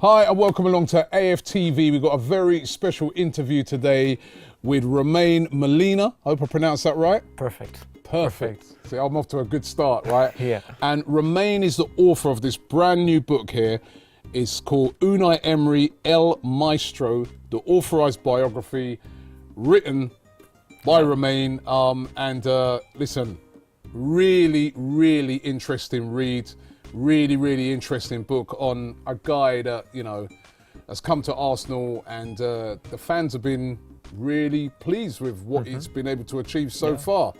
Hi and welcome along to AFTV. We've got a very special interview today with Romain Molina. I hope I pronounced that right. Perfect. See, I'm off to a good start, right? Yeah. And Romain is the author of this brand new book here. It's called Unai Emery, El Maestro, the authorized biography written by Romain. Listen, really interesting read. Really interesting book on a guy that, you know, has come to Arsenal, and the fans have been really pleased with what he's been able to achieve so far.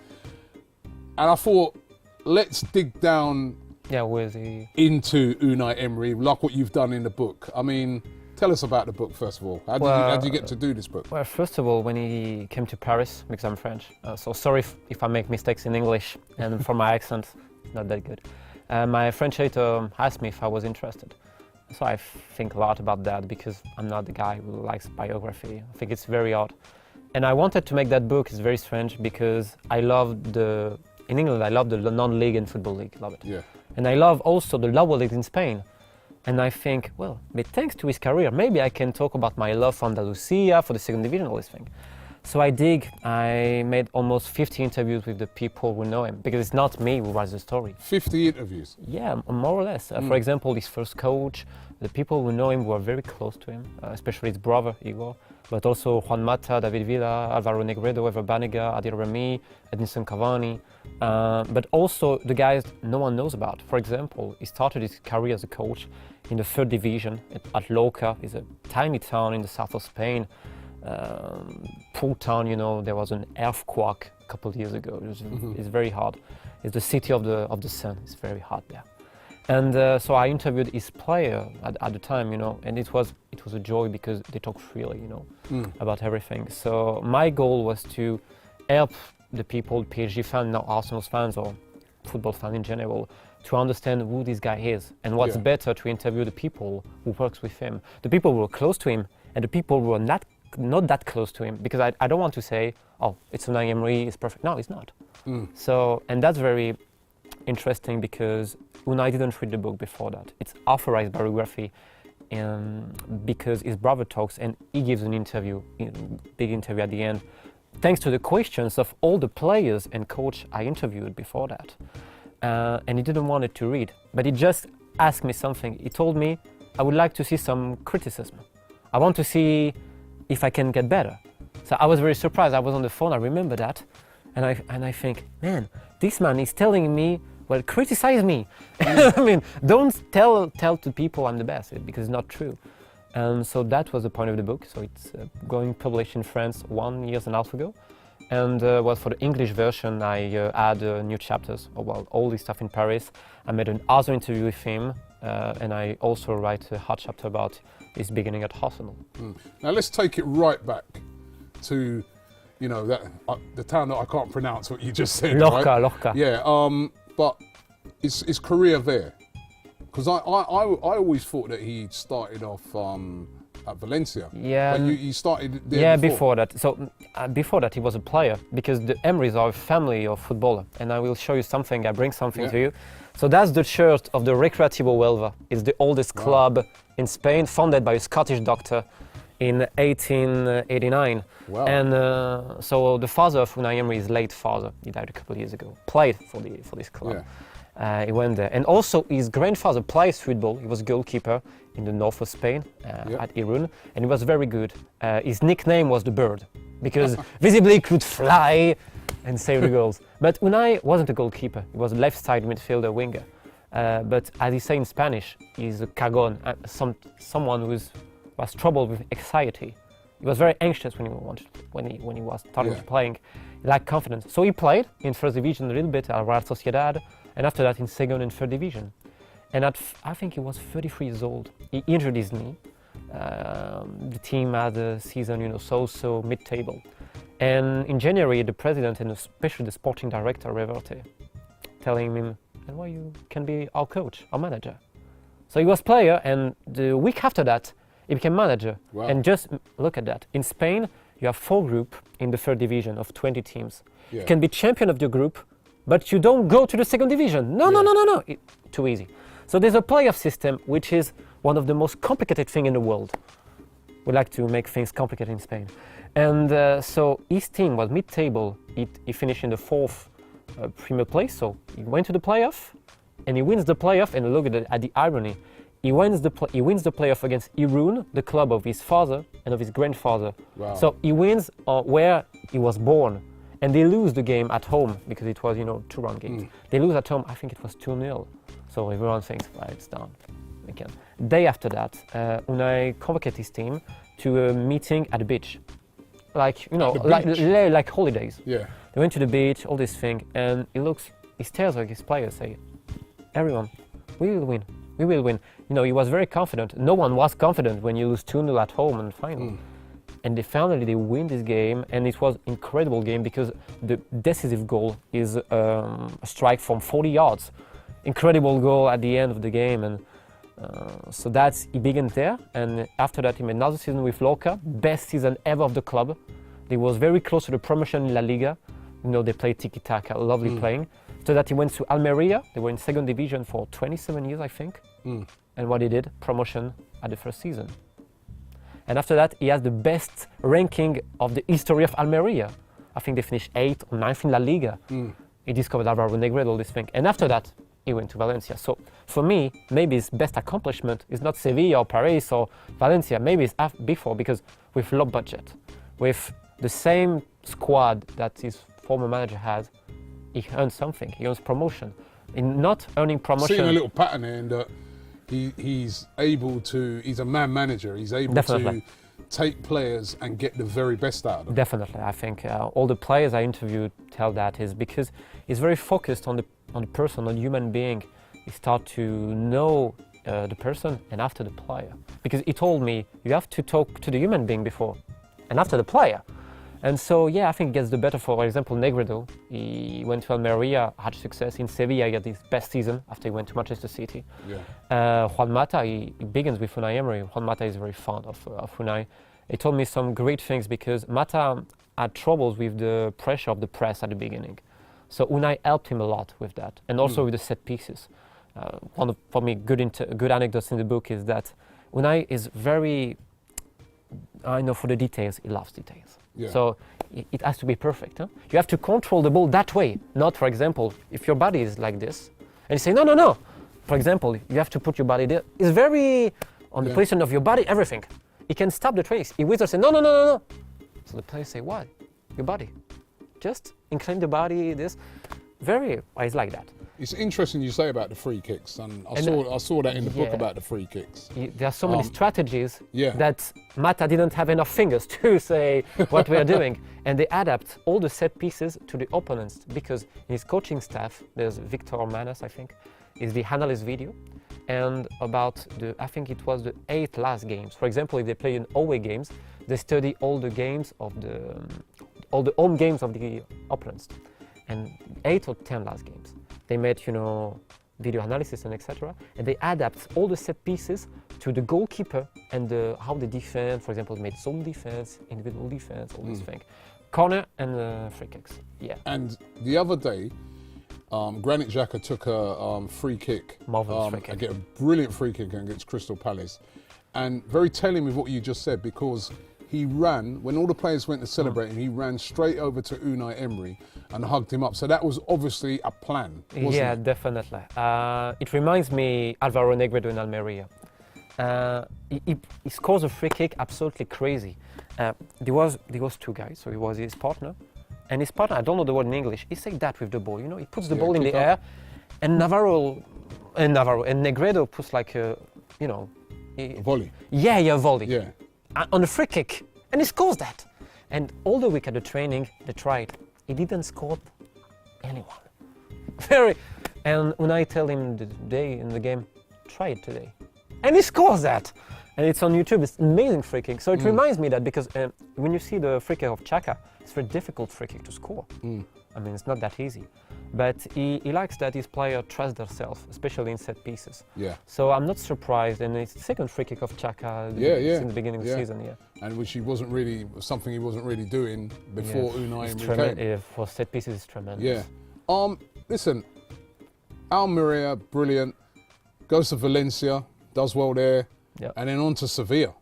And I thought, let's dig down into Unai Emery, like what you've done in the book. I mean, tell us about the book, first of all. How did you get to do this book? Well, first of all, when he came to Paris, because I'm French, so sorry if I make mistakes in English, and for my accent, it's not that good. My French editor asked me if I was interested. So I think a lot about that, because I'm not the guy who likes biography. I think it's very odd. And I wanted to make that book. It's very strange because in England, I love the non-league and football league, love it. Yeah. And I love also the lower leagues in Spain. And I think, well, but thanks to his career, maybe I can talk about my love for Andalusia, for the second division, all this thing. So I made almost 50 interviews with the people who know him, because it's not me who writes the story. 50 interviews? Yeah, more or less. For example, his first coach, the people who know him were very close to him, especially his brother, Igor, but also Juan Mata, David Villa, Alvaro Negredo, Ever Banega, Adil Rami, Edinson Cavani, but also the guys no one knows about. For example, he started his career as a coach in the third division at Lorca. It's a tiny town in the south of Spain. Poor town, you know, there was an earthquake a couple of years ago. It's very hard. It's the city of the sun. It's very hot there. And so I interviewed his player at the time, you know, and it was a joy because they talk freely, you know, about everything. So my goal was to help the people, PSG fans, now Arsenal fans or football fans in general, to understand who this guy is, and what's better to interview the people who works with him, the people who are close to him, and the people who are not that close to him, because I don't want to say, oh, it's Unai Emery, it's perfect. No, it's not. So, and that's very interesting because Unai didn't read the book before that. It's authorized biography, because his brother talks and he gives an interview, big interview at the end, thanks to the questions of all the players and coach I interviewed before that. And he didn't want it to read, but he just asked me something. He told me, I would like to see some criticism. I want to see if I can get better. So I was very surprised. I was on the phone, I remember that, and I think, man, this man is telling me, well, criticize me. I mean, don't tell to people I'm the best, because it's not true. So that was the point of the book. So it's going published in France 1.5 years ago. And well, for the English version, I add new chapters about all this stuff in Paris. I made another interview with him, and I also write a hot chapter about his beginning at Arsenal. Now let's take it right back to, you know, that the town that I can't pronounce what you just said. Lorca, right? Lorca. Yeah, but his career there, because I always thought that he started off at Valencia. Yeah. But you started there. Yeah, before that. So before that, he was a player, because the Emerys are a family of footballers, and I will show you something. I bring something to you. So that's the church of the Recreativo Huelva. It's the oldest club in Spain, founded by a Scottish doctor in 1889. Wow. And so the father of Unai Emery, his late father, he died a couple of years ago, played for this club. He went there. And also his grandfather plays football. He was a goalkeeper in the north of Spain, at Irun, and he was very good. His nickname was the Bird, because visibly he could fly and save the goals. But Unai wasn't a goalkeeper. He was a left-side midfielder winger. But as he say in Spanish, he's a cagón, someone who was troubled with anxiety. He was very anxious when he was starting to playing. He lacked confidence. So he played in first division a little bit at Real Sociedad, and after that in second and third division. And I think he was 33 years old. He injured his knee. The team had a season, you know, so mid-table. And in January, the president and especially the sporting director, Reverte, telling him, and why you can be our coach, our manager. So he was player, and the week after that, he became manager. Wow. And just look at that. In Spain, you have 4 groups in the third division of 20 teams. Yeah. You can be champion of your group, but you don't go to the second division. No. Too easy. So there's a playoff system which is one of the most complicated things in the world. We like to make things complicated in Spain. And so his team was mid-table. He finished in the 4th Premier place, so he went to the playoff, and he wins the playoff. And look at the irony: he wins the playoff against Irun, the club of his father and of his grandfather. Wow. So he wins where he was born, and they lose the game at home because it was 2-round games. They lose at home. I think it was 2-0. So everyone thinks, well, it's done. Again. Day after that, Unai convoked his team to a meeting at the beach, like like holidays. Yeah. They went to the beach, all this thing, and he stares at his players, say, everyone, we will win. We will win. He was very confident. No one was confident when you lose 2-0 at home in the final. And they win this game, and it was an incredible game because the decisive goal is a strike from 40 yards. Incredible goal at the end of the game, and so he began there. And after that, he made another season with Lorca, best season ever of the club. They was very close to the promotion in La Liga. They played tiki-taka, lovely playing. After that, he went to Almeria. They were in 2nd division for 27 years, I think. And what he did, promotion at the 1st season. And after that, he has the best ranking of the history of Almeria. I think they finished 8th or 9th in La Liga. He discovered Alvaro Negredo, all this thing. And after that, he went to Valencia. So for me, maybe his best accomplishment is not Sevilla or Paris or Valencia. Maybe it's before, because with low budget, with the same squad that his former manager had, he earned something. He earns promotion. In not earning promotion, seeing a little pattern here in that he's able to. He's a man manager. He's able to take players and get the very best out of them. Definitely, I think all the players I interviewed tell that is because he's very focused on the person, on the human being. He start to know the person and after the player. Because he told me you have to talk to the human being before and after the player. And so, yeah, I think it gets the better. For example, Negredo, he went to Almeria, had success. In Sevilla, he had his best season after he went to Manchester City. Yeah. Juan Mata, he begins with Unai Emery. Juan Mata is very fond of Unai. He told me some great things because Mata had troubles with the pressure of the press at the beginning. So Unai helped him a lot with that, and also with the set pieces. One of, for me, good anecdotes in the book is that Unai is very, for the details, he loves details. Yeah. So it has to be perfect. Huh? You have to control the ball that way, not, for example, if your body is like this, and you say, no. For example, you have to put your body there. It's very on the position of your body, everything. He can stop the trace. He whistles, say, no. So the players say, what? Your body. Just incline the body, this. It's like that. It's interesting you say about the free kicks, and I saw that in the book about the free kicks. There are so many strategies Yeah. that Mata didn't have enough fingers to say what we are doing. And they adapt all the set pieces to the opponents, because in his coaching staff, there's Victor Manas, I think, is the analyst video. And about I think it was the 8 last games. For example, if they play in away games, they study all the games of all the home games of the opponents. And 8 or 10 last games. They made, video analysis and etc. And they adapt all the set pieces to the goalkeeper and how they defend. For example, made zone defense, individual defense, all these things. Corner and free kicks. Yeah. And the other day, Granit Xhaka took a free kick. Marvelous free kick. Get a brilliant free kick against Crystal Palace. And very telling with what you just said, because he ran, when all the players went to celebrate him, he ran straight over to Unai Emery and hugged him up. So that was obviously a plan, wasn't it? Definitely. It reminds me Alvaro Negredo in Almeria. He scores a free kick absolutely crazy. There was 2 guys, so he was his partner. And his partner, I don't know the word in English, he said that with the ball. He puts the ball in the air, and Negredo puts like a volley. Yeah, volley. Yeah. On a free kick, and he scores that. And all the week at the training, they tried. He didn't score anyone. And Unai tell him the day in the game, try it today. And he scores that. And it's on YouTube, it's an amazing free kick. So it reminds me that because when you see the free kick of Xhaka, it's a very difficult free kick to score. I mean, it's not that easy. But he likes that his player trusts themselves, especially in set pieces. Yeah. So I'm not surprised, and it's the second free kick of Xhaka since the beginning of the season. Yeah. And which he wasn't really doing before Unai Emery came. For set pieces, it's tremendous. Yeah. Listen, Almeria, brilliant. Goes to Valencia, does well there, Yeah. and then on to Sevilla.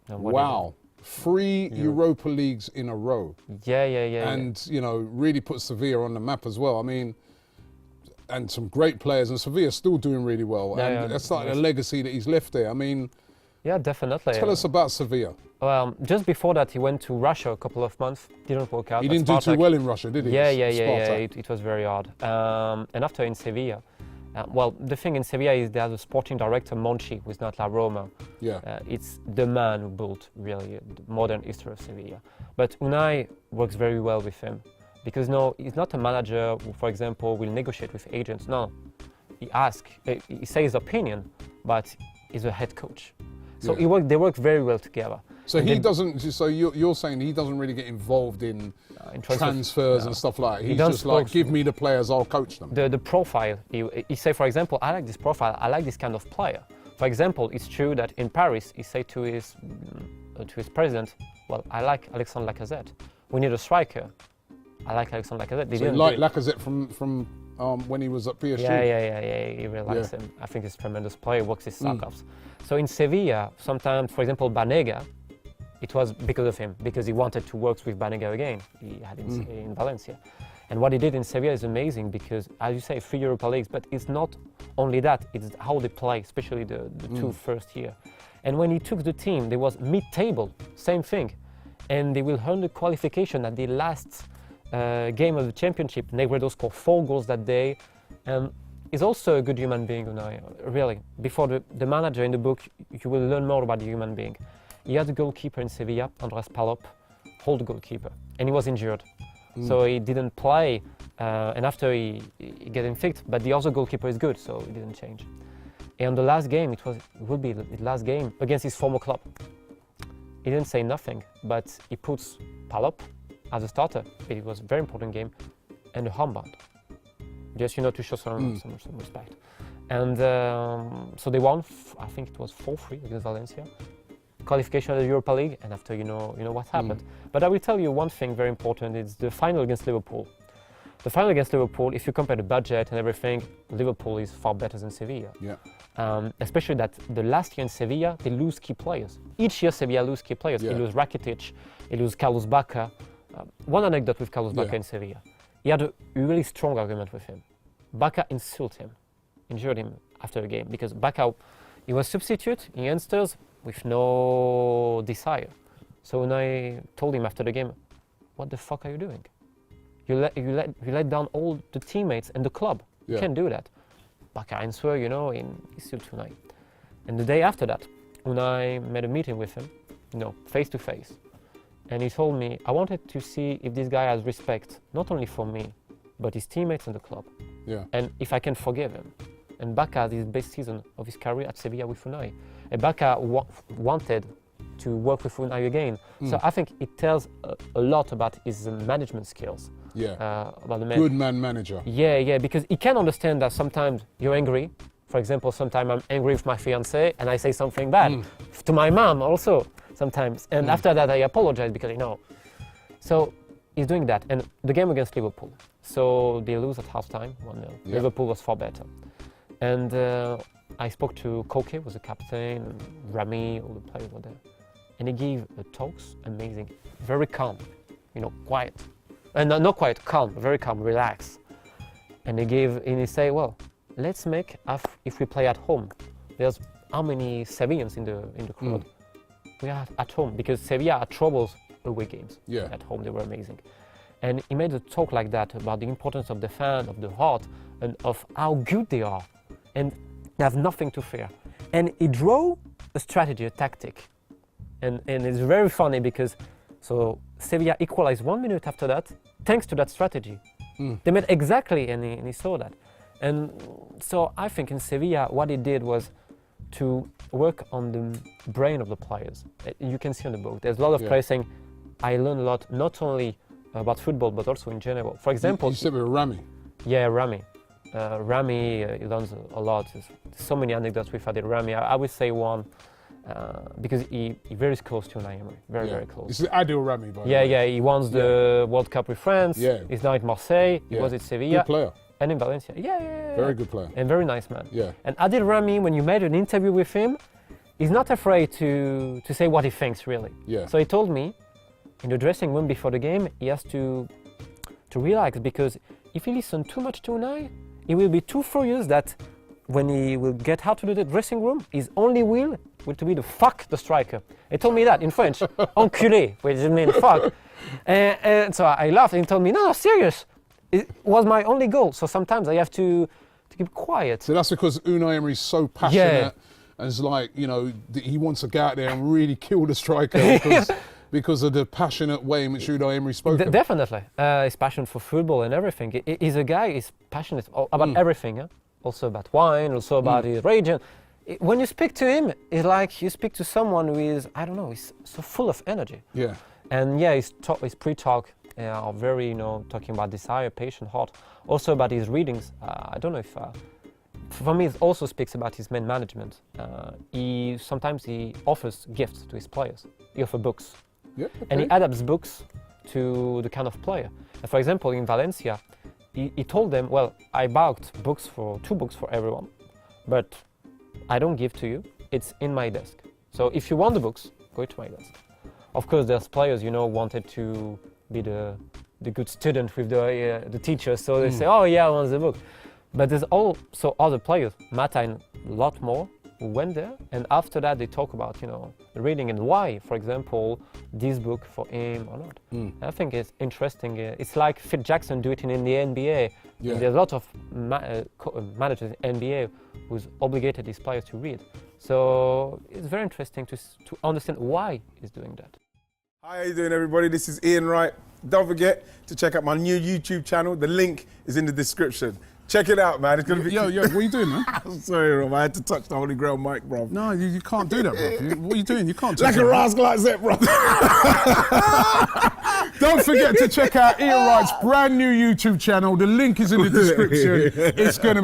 And what Wow. 3 Europa Leagues in a row. Yeah. And, you know, really put Sevilla on the map as well. I mean, and some great players, and Sevilla's still doing really well. And that's like a legacy that he's left there. I mean, yeah, definitely. tell us about Sevilla. Just before that, he went to Russia a couple of months. Didn't work out. He didn't do too well in Russia, did he? Yeah. It was very hard. And after in Sevilla, well, the thing in Sevilla is there's a sporting director, Monchi, who's not like Roma. Yeah. It's the man who built really the modern history of Sevilla. But Unai works very well with him because no, he's not a manager who, for example, will negotiate with agents. No, he asks, he says his opinion, but he's a head coach. So they work very well together. So he doesn't. So you're saying he doesn't really get involved in transfers and stuff like that. He's just like, give me the players, I'll coach them. The profile. He say, for example, I like this profile. I like this kind of player. For example, it's true that in Paris, he said to his president, "Well, I like Alexandre Lacazette. We need a striker. I like Alexandre Lacazette." So you like Lacazette from when he was at PSG? Yeah. He really likes him. I think he's a tremendous player. Works his socks off. So in Sevilla, sometimes, for example, Banega. It was because of him, because he wanted to work with Banega again. He had him in Valencia. And what he did in Sevilla is amazing because, as you say, 3 Europa Leagues, but it's not only that, it's how they play, especially the 2 first year. And when he took the team, there was mid-table, same thing. And they will earn the qualification at the last game of the championship. Negredo scored 4 goals that day. And he's also a good human being, Unai, really. Before the manager in the book, you will learn more about the human being. He had a goalkeeper in Sevilla, Andres Palop, old goalkeeper, and he was injured. So he didn't play, and after he got infected, but the other goalkeeper is good, so he didn't change. And the last game, it would be the last game against his former club. He didn't say nothing, but he puts Palop as a starter. It was a very important game, and a armband, just to show some respect. And so they won. I think it was 4-3 against Valencia. Qualification of the Europa League, and after you know what happened. But I will tell you one thing very important, it's the final against Liverpool. The final against Liverpool, if you compare the budget and everything, Liverpool is far better than Sevilla. Yeah. Especially that the last year in Sevilla, they lose key players. Each year Sevilla lose key players. Yeah. They lose Rakitic, they lose Carlos Bacca. One anecdote with Carlos Bacca in Sevilla. He had a really strong argument with him. Bacca injured him after the game, because Bacca, he was substitute in youngsters, with no desire. So when I told him after the game, what the fuck are you doing? You let down all the teammates and the club. You can't do that. Bacca answered, in his suit tonight. And the day after that, Unai made a meeting with him, face to face. And he told me, I wanted to see if this guy has respect, not only for me, but his teammates and the club. Yeah. And if I can forgive him. And Bacca had his best season of his career at Sevilla with Unai. And Bacca wanted to work with Unai again. So I think it tells a lot about his management skills. Yeah, about the good man manager. Yeah, because he can understand that sometimes you're angry. For example, sometimes I'm angry with my fiancée and I say something bad to my mom also sometimes. And after that I apologize because So he's doing that. And the game against Liverpool. So they lose at halftime, 1-0. Yeah. Liverpool was far better. And I spoke to Koke, was the captain, and Rami, all the players were there. And he gave the talks, amazing, very calm, quiet. And not quiet, calm, very calm, relaxed. And he said, well, let's make if we play at home. There's how many Sevillans in the crowd? We are at home, because Sevilla had troubles away games. Yeah. At home, they were amazing. And he made a talk like that about the importance of the fan, of the heart, and of how good they are. And they have nothing to fear. And he drew a strategy, a tactic. And it's very funny because Sevilla equalized 1 minute after that, thanks to that strategy. They made exactly, and he saw that. And so I think in Sevilla, what he did was to work on the brain of the players. You can see in the book, there's a lot of players saying, I learned a lot, not only about football, but also in general. For example... You said with Rami. Yeah, Rami. Rami, he learns a lot. There's so many anecdotes we've had with Rami. I would say one, because he's very close to Unai Emery, very close. This is ideal Rami, by the way. Yeah, he won the World Cup with France. Yeah. He's now at Marseille. He was at Sevilla. Good player. And in Valencia. Yeah. Very good player. And very nice man. Yeah. And Adil Rami, when you made an interview with him, he's not afraid to say what he thinks, really. Yeah. So he told me, in the dressing room before the game, he has to relax, because if he listens too much to Unai, he will be too furious that when he will get out to the dressing room, his only will to be to fuck the striker. He told me that in French, enculé, which means fuck. And so I laughed, and he told me, no, serious. It was my only goal. So sometimes I have to keep quiet. So that's because Unai Emery's so passionate, and it's like, you know, he wants to go out there and really kill the striker because of the passionate way in which Unai Emery spoke. Definitely. His passion for football and everything. He's a guy, he's passionate about everything. Huh? Also about wine, also about his region. When you speak to him, it's like you speak to someone who is, I don't know, he's so full of energy. Yeah. And yeah, his pre-talk are very, you know, talking about desire, passion, heart. Also about his readings. I don't know if, for me, it also speaks about his man management. Sometimes he offers gifts to his players. He offers books. Yeah, okay. And he adapts books to the kind of player. And for example, in Valencia, he told them, well, I bought two books for everyone, but I don't give to you. It's in my desk. So if you want the books, go to my desk. Of course, there's players, you know, wanted to be the good student with the teacher, so they say, oh yeah, I want the book. But there's also other players, Mata and a lot more, who went there, and after that they talk about, you know, reading and why, for example, this book for him or not. I think it's interesting. It's like Phil Jackson do it in the NBA. Yeah. There's a lot of managers in NBA who's obligated his players to read. So it's very interesting to understand why he's doing that. Hi, how you doing, everybody? This is Ian Wright. Don't forget to check out my new YouTube channel. The link is in the description. Check it out, man. It's gonna be. Yo, what are you doing, man? I'm sorry, Rob. I had to touch the Holy Grail mic, bro. No, you can't do that, bro. What are you doing? You can't do Like that. a rascal like that, bro. Don't forget to check out Ian Wright's brand new YouTube channel. The link is in the description. It's going to be